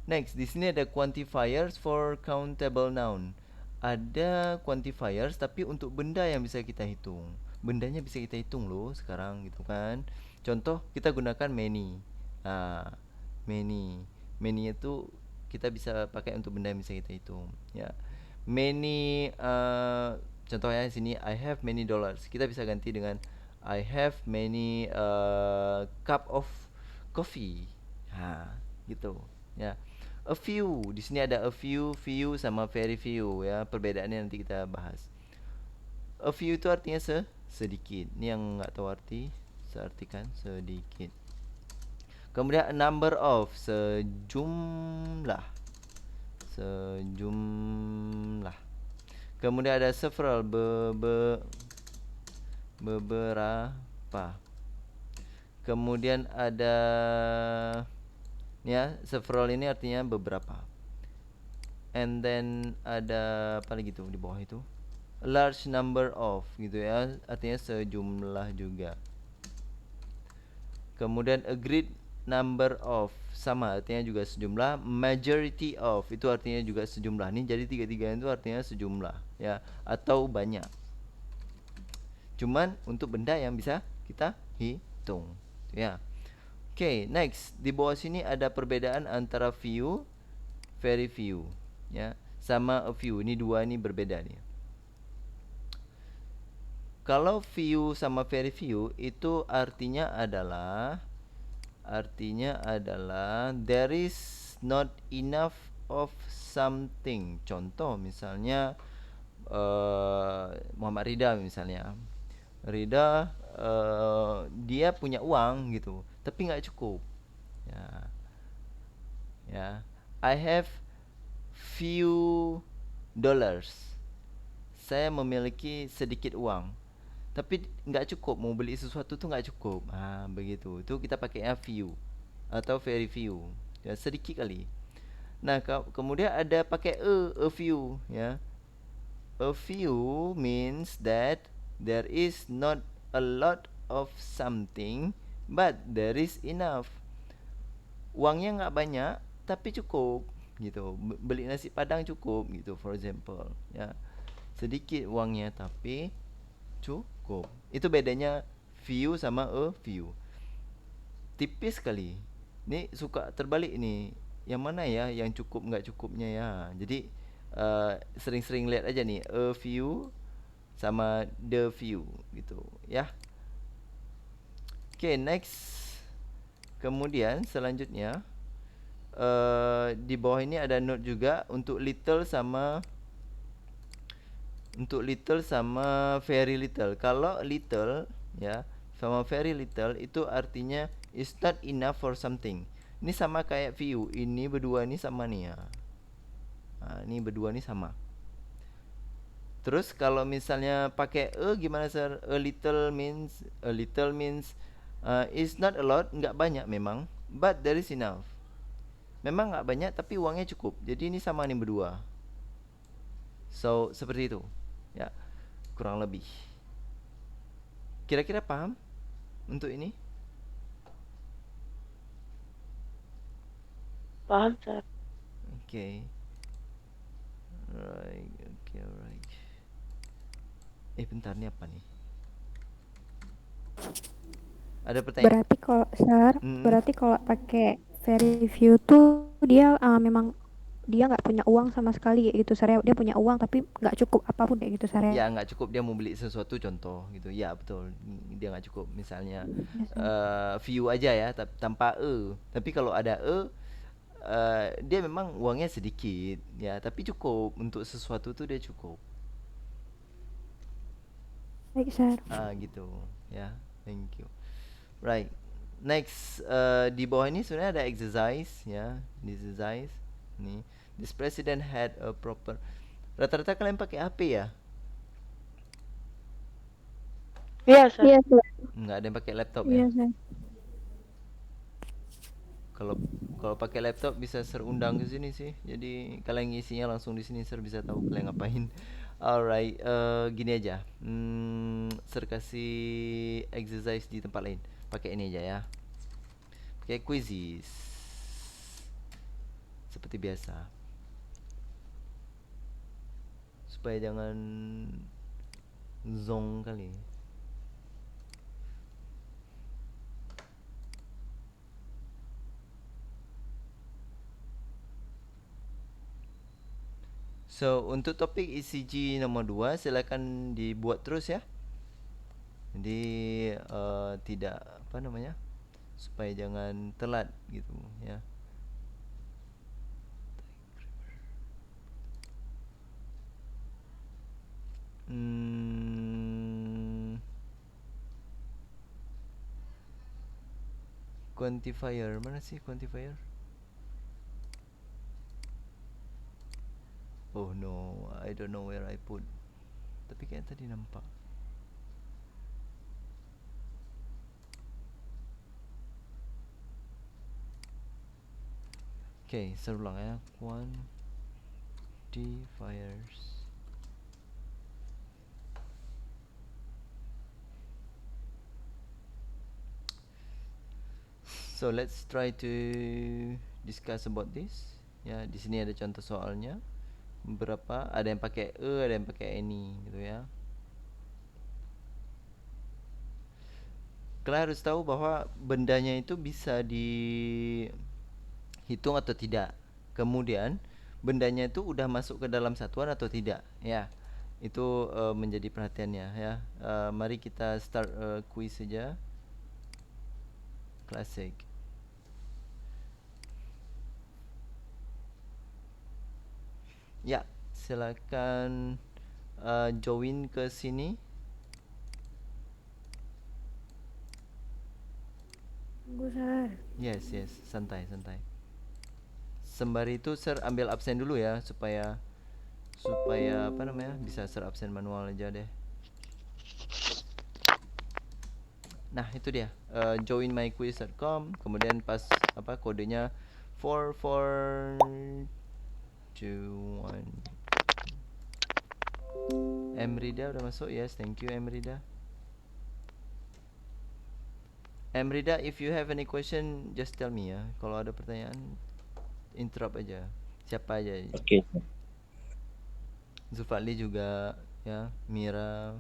Next, di sini ada quantifiers for countable noun. Ada quantifiers tapi untuk benda yang bisa kita hitung. Bendanya bisa kita hitung loh sekarang gitu kan. Contoh kita gunakan many. Many itu kita bisa pakai untuk benda yang bisa kita hitung ya. Many contohnya di sini I have many dollars. Kita bisa ganti dengan I have many cup of coffee. Gitu ya. A few, di sini ada a few sama very few ya. Perbedaannya nanti kita bahas. A few itu artinya sedikit. Ini yang nggak tahu arti, saya artikan sedikit. Kemudian a number of, sejumlah. Kemudian ada several, beberapa. Kemudian ada ya, several ini artinya beberapa. And then ada apa lagi tuh di bawah itu? A large number of gitu ya, artinya sejumlah juga. Kemudian a great number of sama artinya juga sejumlah, majority of itu artinya juga sejumlah. Ni jadi tiga-tiga itu artinya sejumlah ya, atau banyak. Cuman untuk benda yang bisa kita hitung ya. Okay, next di bawah sini ada perbezaan antara few, very few ya, sama a few. Ni dua ni berbeza ni. Kalau few sama very few itu artinya adalah there is not enough of something. Contoh misalnya Muhammad Rida misalnya. Rida dia punya uang gitu, tapi enggak cukup. Ya. Ya. I have few dollars. Saya memiliki sedikit uang, tapi enggak cukup, mau beli sesuatu tu enggak cukup. Begitu. Itu kita pakai few atau very few. Ya, sedikit kali. Nah, kemudian ada pakai a few ya. A few means that there is not a lot of something, but there is enough. Uangnya enggak banyak tapi cukup gitu. Beli nasi padang cukup gitu, for example ya. Sedikit uangnya tapi cukup. Itu bedanya few sama a few. Tipis sekali. Ni suka terbalik ni. Yang mana ya yang cukup enggak cukupnya ya. Jadi sering-sering lihat aja ni, a few sama the few gitu ya. Okay, next. Kemudian selanjutnya di bawah ini ada note juga untuk little sama very little. Kalau little ya sama very little itu artinya is not enough for something. Ini sama kayak few. Ini berdua ni sama ni ya. Ni berdua ni sama. Terus kalau misalnya pakai gimana sir? A little means is not a lot, enggak banyak memang, but there is enough. Memang enggak banyak tapi uangnya cukup. Jadi ini sama ni berdua. So seperti itu. Ya. Kurang lebih. Kira-kira paham untuk ini? Paham, sir. Okay. Right. Okay, alright. Bentar, ni apa ni? Ada pertanyaan? Berarti kalau sir, berarti kalau pakai very few tuh dia memang dia nggak punya uang sama sekali gitu sir. Dia punya uang tapi nggak cukup apapun kayak gitu sir. Ya, nggak cukup dia mau beli sesuatu contoh gitu. Ya, betul. Dia nggak cukup. Misalnya few aja ya tanpa Tapi kalau ada dia memang uangnya sedikit ya, tapi cukup untuk sesuatu tu dia cukup. Baik sir. Gitu ya. Thank you. Right. Next, di bawah ini sebenarnya ada exercise ya. This exercise ni. This president had a proper. Rata-rata kalian pakai HP ya? Iya, sir. Iya, sir. Enggak ada yang pakai laptop Iya ya? sir. Kalau pakai laptop bisa sir undang ke sini sih. Jadi kalian ngisinya langsung di sini, sir bisa tahu kalian ngapain. Alright, gini aja. Sir kasih exercise di tempat lain. Pakai ini aja ya. Pakai quizzes. Seperti biasa. Supaya jangan zong kali. So, untuk topik ECG nombor 2 silakan dibuat terus ya. Jadi tidak apa namanya? Supaya jangan telat gitu ya. Quantifier, mana sih quantifier? Oh no, I don't know where I put. Tapi kayak tadi nampak. Okay, serulang ya. Quantifiers. So let's try to discuss about this. Ya, di sini ada contoh soalnya. Beberapa ada yang pakai ada yang pakai any gitu ya. Kalian harus tahu bahwa bendanya itu bisa dihitung atau tidak. Kemudian bendanya itu udah masuk ke dalam satuan atau tidak, ya. Itu menjadi perhatiannya ya. Mari kita start quiz saja. Classic. Ya, silakan join ke sini. Tunggu, Sir. Yes, santai. Sembari itu Sir ambil absen dulu ya supaya apa namanya? Bisa Sir absen manual aja deh. Nah, itu dia. Join myquiz.com, kemudian pas apa kodenya 4421. Emrida udah masuk? Yes, thank you Emrida. Emrida, if you have any question, just tell me ya. Kalau ada pertanyaan, interrupt aja. Siapa aja. Oke. Zulfali juga ya, Mira,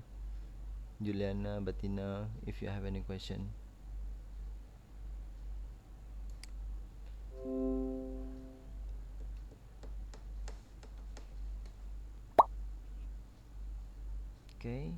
Juliana, Batina, if you have any question. Okay.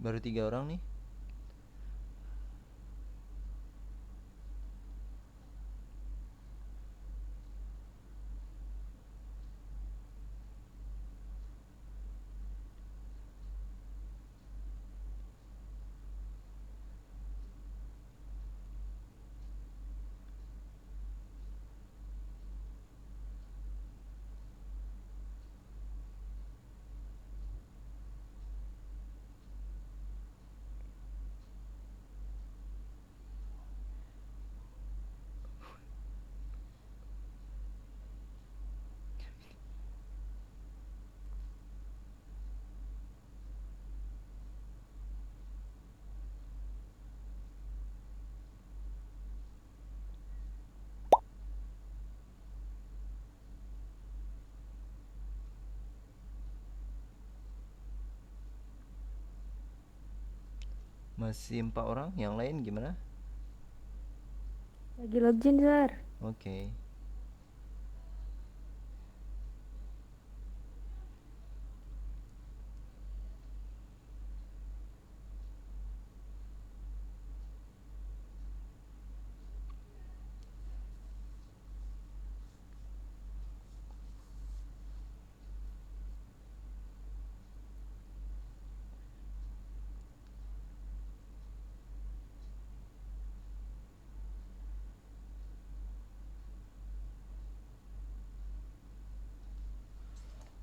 Baru 3 orang nih. Masih 4 orang, yang lain gimana? Lagi login, Sir. Oke.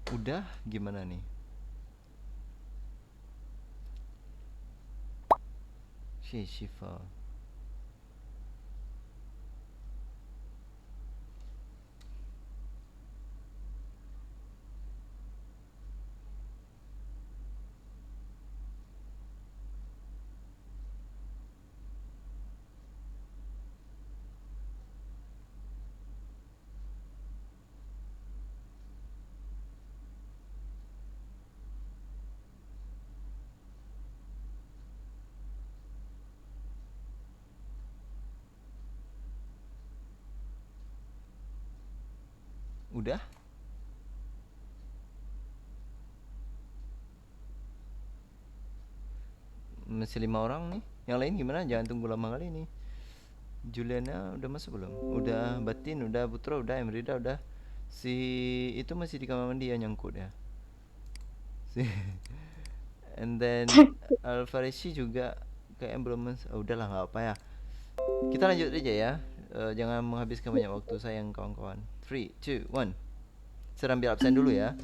Udah gimana nih? Shifa. Udah? Masih 5 orang nih. Yang lain gimana? Jangan tunggu lama kali nih. Juliana udah masuk belum? Udah. Batin udah, Putra udah, Emrida udah. Si itu masih di kamar mandi ya, nyangkut ya. And then Alfarisi juga kayak belum udahlah nggak apa ya. Kita lanjut aja ya. Jangan menghabiskan banyak waktu, sayang kawan-kawan. 3, 2, 1. Saya ambil absen dulu ya.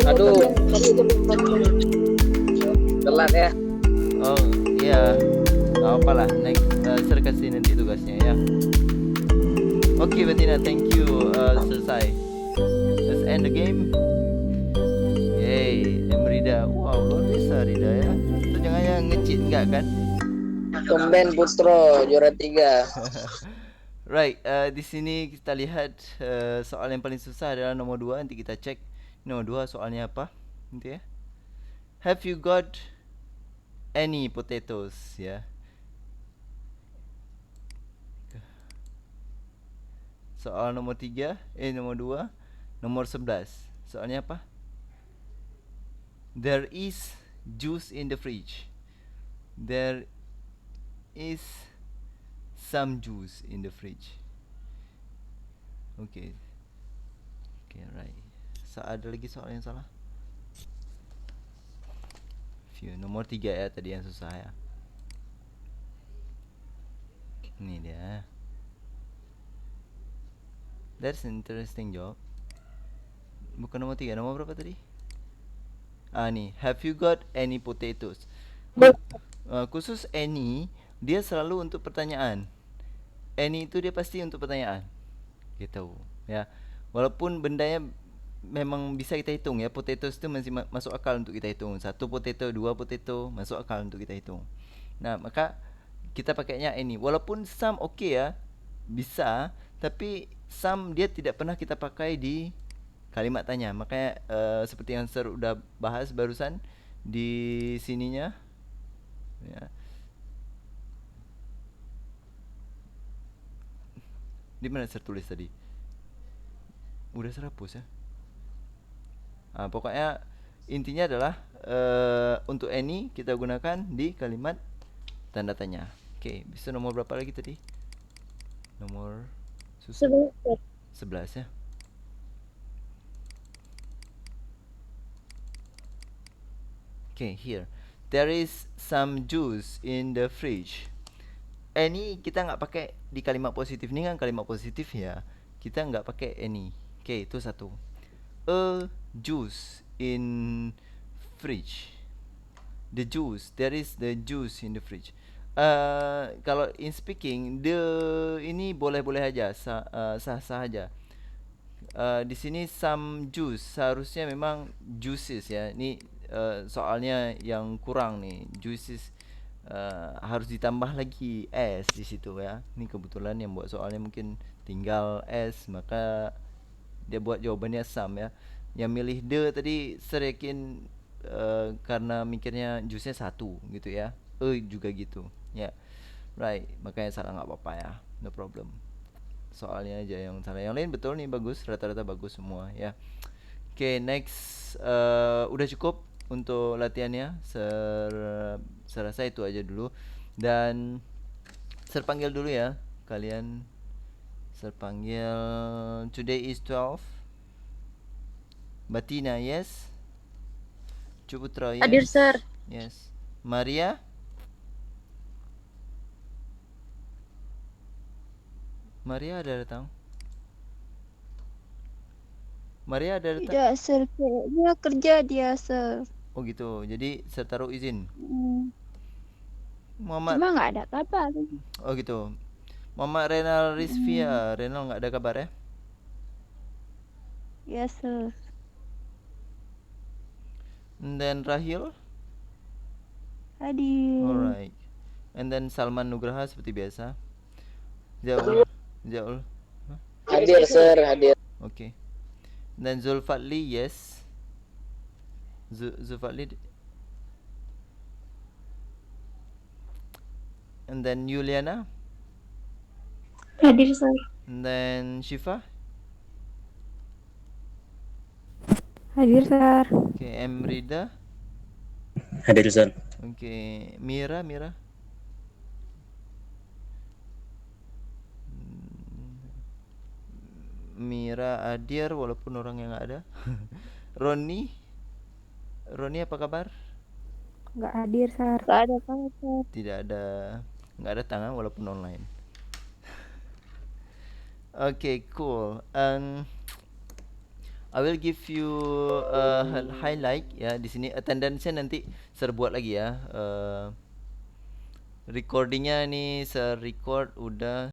Aduh, telat ya. Oh iya, nggak apa lah. Next, Sir kasih nanti tugasnya ya. Oke Betina, thank you. Selesai. Let's end the game. Yay, Rida. Wow, luar biasa Rida ya. Itu jangan yang nge-cheat enggak kan? Tumben Putro juara 3. Right, di sini kita lihat soal yang paling susah adalah nomor 2. Nanti kita cek nomor 2 soalnya apa. Nanti ya. Have you got any potatoes? Ya. Soal nomor 3, nomor 2, nomor 11. Soalnya apa? There is juice in the fridge. There is some juice in the fridge. Okay. Okay, right. Ada lagi soal yang salah? Nomor 3 ya tadi yang susah ya. Ini dia. That's an interesting job. Bukan nomor 3, nomor berapa tadi? Nih, have you got any potatoes? Khusus any, dia selalu untuk pertanyaan. Any itu dia pasti untuk pertanyaan. Kita tahu ya. Walaupun bendanya memang bisa kita hitung ya, potatoes itu masih masuk akal untuk kita hitung. 1 potato, 2 potato masuk akal untuk kita hitung. Nah, maka kita pakainya any. Walaupun some okay ya, bisa, tapi some dia tidak pernah kita pakai di kalimat tanya. Makanya seperti yang Sir udah bahas barusan di sininya ya. Di mana Sir tulis tadi? Udah Sir hapus ya. Pokoknya intinya adalah untuk any kita gunakan di kalimat tanda tanya. Oke, bisa nomor berapa lagi tadi? Nomor 11 ya. Okay, here. There is some juice in the fridge. Any kita nggak pakai di kalimat positif. Ni kan kalimat positif ya. Kita nggak pakai any. Okay, itu satu. A juice in fridge. The juice. There is the juice in the fridge. Kalau in speaking, the ini boleh-boleh aja, sah-sah aja. Di sini some juice seharusnya memang juices ya. Ini soalnya yang kurang nih, juices harus ditambah lagi s di situ ya. Ini kebetulan yang buat soalnya mungkin tinggal s, maka dia buat jawabannya some ya. Yang milih the tadi saya yakin karena mikirnya juice-nya 1 gitu ya. Juga gitu ya. Right, makanya salah nggak apa-apa ya, no problem. Soalnya aja yang salah, yang lain betul nih, bagus, rata-rata bagus semua ya. Okay, next. Udah cukup untuk latihannya. Saya rasa itu aja dulu. Dan saya panggil dulu ya kalian. Saya panggil. Today is 12. Batina, yes. Cuputra, yes. Hadir, Sir. Yes. Maria. Maria ada datang? Maria ada datang? Tidak, Sir. Dia kerja dia, Sir. Oh gitu. Jadi saya taruh izin. Muhammad. Cuma nggak ada kabar. Oh gitu. Muhammad Renal Rizvia. Renal nggak ada kabar ya? Yes, Sir. And then Rahil. Hadir. Alright. And then Salman Nugraha seperti biasa. Jaul. Hadir, Sir, hadir. Okay. Dan Zulfatli, yes. Zulfatli. And then Yuliana. Hadir, Sir. And then Shifa. Hadir, Sir. Okay, Emrida. Hadir, Sir. Okay, Mira. Mira hadir walaupun orang yang nggak ada. Roni apa kabar? Nggak hadir, Sir. Nggak ada kabar, Sir. Tidak ada, nggak ada tangan walaupun online. Okay, cool. I will give you highlight ya di sini. Attendance-nya nanti saya buat lagi ya. Recordingnya nih saya record udah